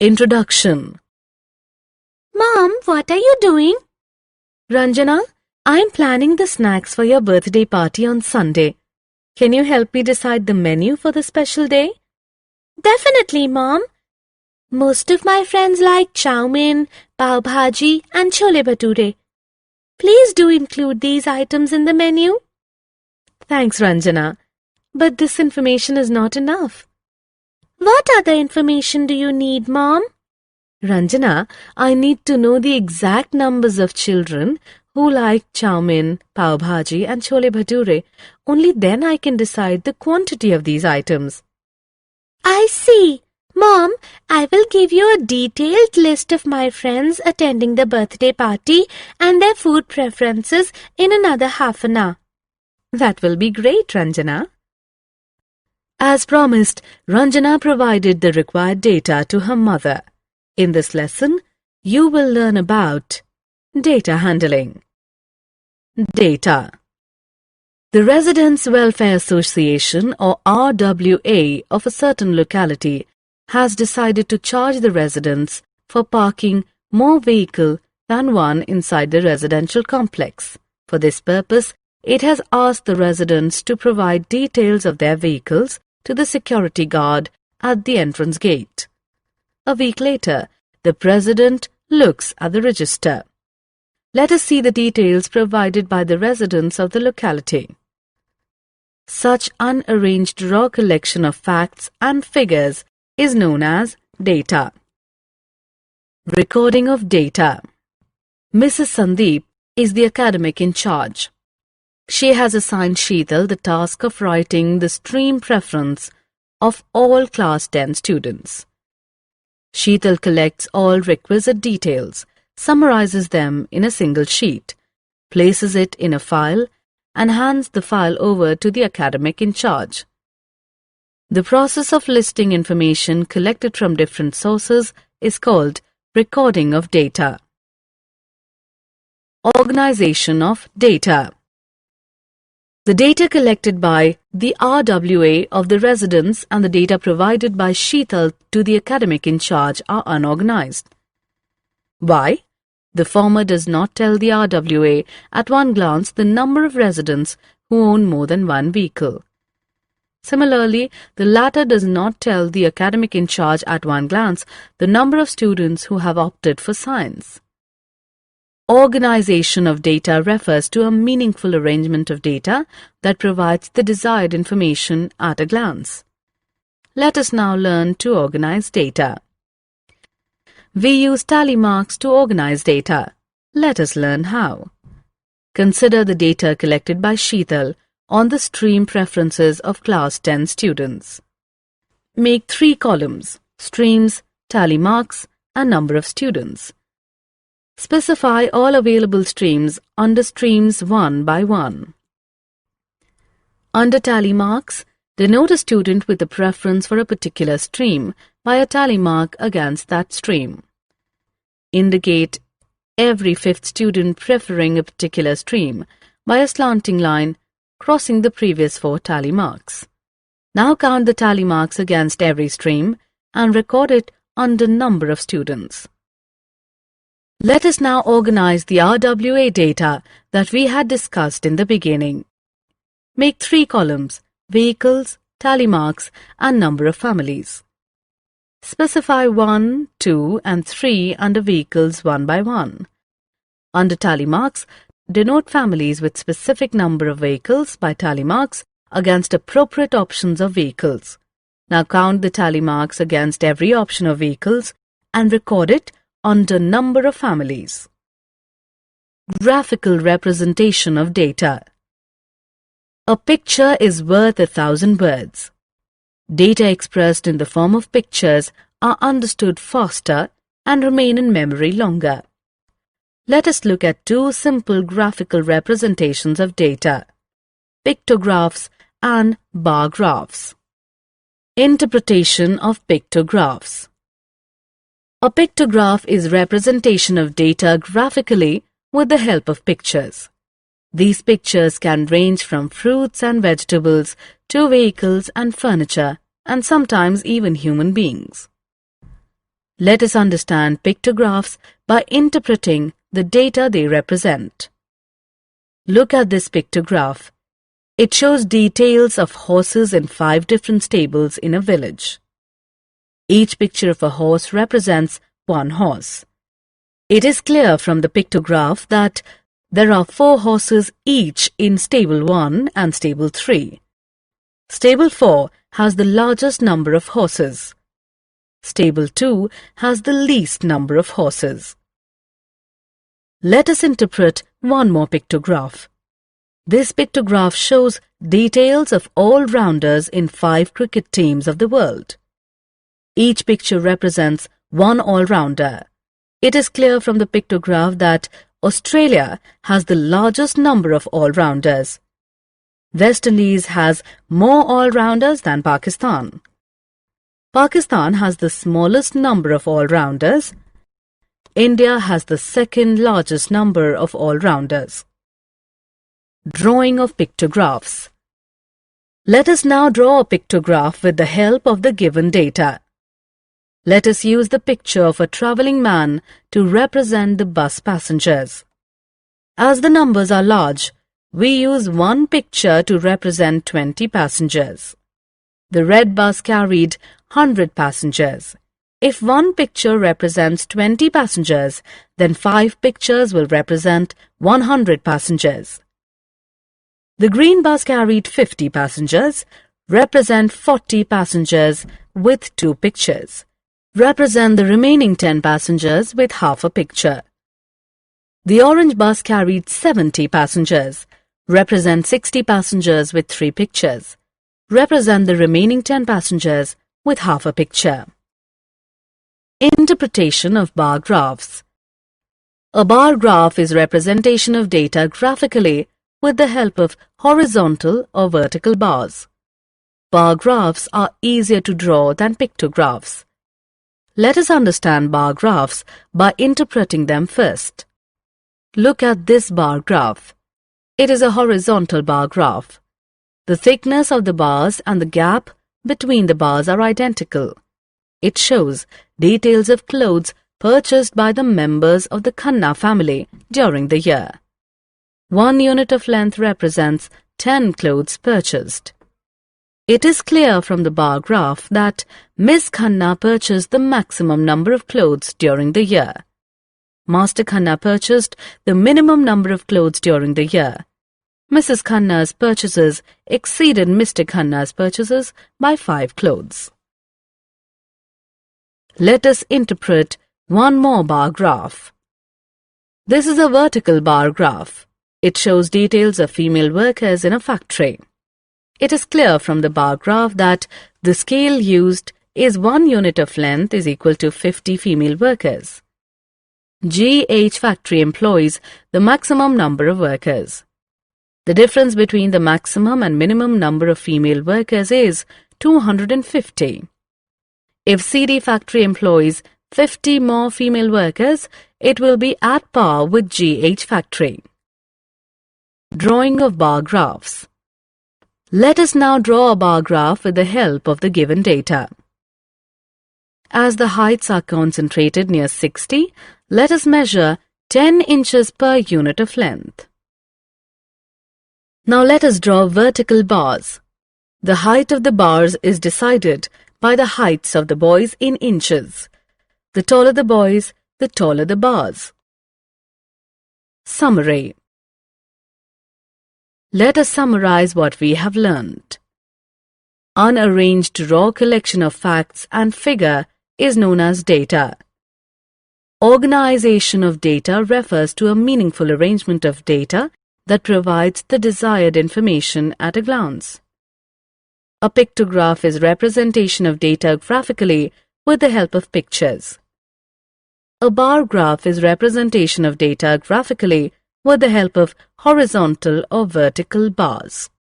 Introduction. Mom, what are you doing? Ranjana, I'm planning the snacks for your birthday party on Sunday. Can you help me decide the menu for the special day? Definitely, Mom. Most of my friends like chow mein, pav bhaji and chole bhature. Please do include these items in the menu. Thanks, Ranjana. But this information is not enough. What other information do you need, Mom? Ranjana, I need to know the exact numbers of children who like chow mein, pav bhaji and chole bhature. Only then I can decide the quantity of these items. I see. Mom, I will give you a detailed list of my friends attending the birthday party and their food preferences in another half an hour. That will be great, Ranjana. As promised, Ranjana provided the required data to her mother. In this lesson, you will learn about data handling. Data. The Residents' Welfare Association, or RWA, of a certain locality has decided to charge the residents for parking more vehicle than one inside the residential complex. For this purpose, it has asked the residents to provide details of their vehicles to the security guard at the entrance gate. A week later, the president looks at the register. Let us see the details provided by the residents of the locality. Such unarranged raw collection of facts and figures is known as data. Recording of data. Mrs. Sandeep is the academic in charge. She has assigned Sheetal the task of writing the stream preference of all class 10 students. Sheetal collects all requisite details, summarizes them in a single sheet, places it in a file, and hands the file over to the academic in charge. The process of listing information collected from different sources is called recording of data. Organization of data. The data collected by the RWA of the residents and the data provided by Sheetal to the academic in charge are unorganized. Why? The former does not tell the RWA at one glance the number of residents who own more than one vehicle. Similarly, the latter does not tell the academic in charge at one glance the number of students who have opted for science. Organization of data refers to a meaningful arrangement of data that provides the desired information at a glance. Let us now learn to organize data. We use tally marks to organize data. Let us learn how. Consider the data collected by Sheetal on the stream preferences of class 10 students. Make 3 columns: streams, tally marks, and number of students. Specify all available streams under streams one by one. Under tally marks, denote a student with a preference for a particular stream by a tally mark against that stream. Indicate every 5th student preferring a particular stream by a slanting line crossing the previous 4 tally marks. Now count the tally marks against every stream and record it under number of students. Let us now organize the RWA data that we had discussed in the beginning. Make 3 columns: vehicles, tally marks, and number of families. Specify 1, 2, and 3 under vehicles one by one. Under tally marks, denote families with specific number of vehicles by tally marks against appropriate options of vehicles. Now count the tally marks against every option of vehicles and record it under number of families. Graphical representation of data. A picture is worth 1,000 words. Data expressed in the form of pictures are understood faster and remain in memory longer. Let us look at 2 simple graphical representations of data: pictographs and bar graphs. Interpretation of pictographs. A pictograph is representation of data graphically with the help of pictures. These pictures can range from fruits and vegetables to vehicles and furniture, and sometimes even human beings. Let us understand pictographs by interpreting the data they represent. Look at this pictograph. It shows details of horses in 5 different stables in a village. Each picture of a horse represents one horse. It is clear from the pictograph that there are 4 horses each in stable 1 and stable 3. Stable 4 has the largest number of horses. Stable 2 has the least number of horses. Let us interpret one more pictograph. This pictograph shows details of all-rounders in 5 cricket teams of the world. Each picture represents one all-rounder. It is clear from the pictograph that Australia has the largest number of all-rounders. West Indies has more all-rounders than Pakistan. Pakistan has the smallest number of all-rounders. India has the second largest number of all-rounders. Drawing of pictographs. Let us now draw a pictograph with the help of the given data. Let us use the picture of a travelling man to represent the bus passengers. As the numbers are large, we use one picture to represent 20 passengers. The red bus carried 100 passengers. If one picture represents 20 passengers, then 5 pictures will represent 100 passengers. The green bus carried 50 passengers, represent 40 passengers with 2 pictures. Represent the remaining 10 passengers with half a picture. The orange bus carried 70 passengers, represent 60 passengers with 3 pictures. Represent the remaining 10 passengers with half a picture. Interpretation of bar graphs. A bar graph is representation of data graphically with the help of horizontal or vertical bars. Bar graphs are easier to draw than pictographs. Let us understand bar graphs by interpreting them first. Look at this bar graph. It is a horizontal bar graph. The thickness of the bars and the gap between the bars are identical. It shows details of clothes purchased by the members of the Khanna family during the year. 1 unit of length represents 10 clothes purchased. It is clear from the bar graph that Miss Khanna purchased the maximum number of clothes during the year. Master Khanna purchased the minimum number of clothes during the year. Mrs. Khanna's purchases exceeded Mr. Khanna's purchases by 5 clothes. Let us interpret one more bar graph. This is a vertical bar graph. It shows details of female workers in a factory. It is clear from the bar graph that the scale used is 1 unit of length is equal to 50 female workers. GH factory employs the maximum number of workers. The difference between the maximum and minimum number of female workers is 250. If CD factory employs 50 more female workers, it will be at par with GH factory. Drawing of bar graphs. Let us now draw a bar graph with the help of the given data. As the heights are concentrated near 60, let us measure 10 inches per unit of length. Now let us draw vertical bars. The height of the bars is decided by the heights of the boys in inches. The taller the boys, the taller the bars. Summary. Let us summarize what we have learned. Unarranged raw collection of facts and figure is known as data. Organization of data refers to a meaningful arrangement of data that provides the desired information at a glance. A pictograph is representation of data graphically with the help of pictures. A bar graph is representation of data graphically with the help of horizontal or vertical bars.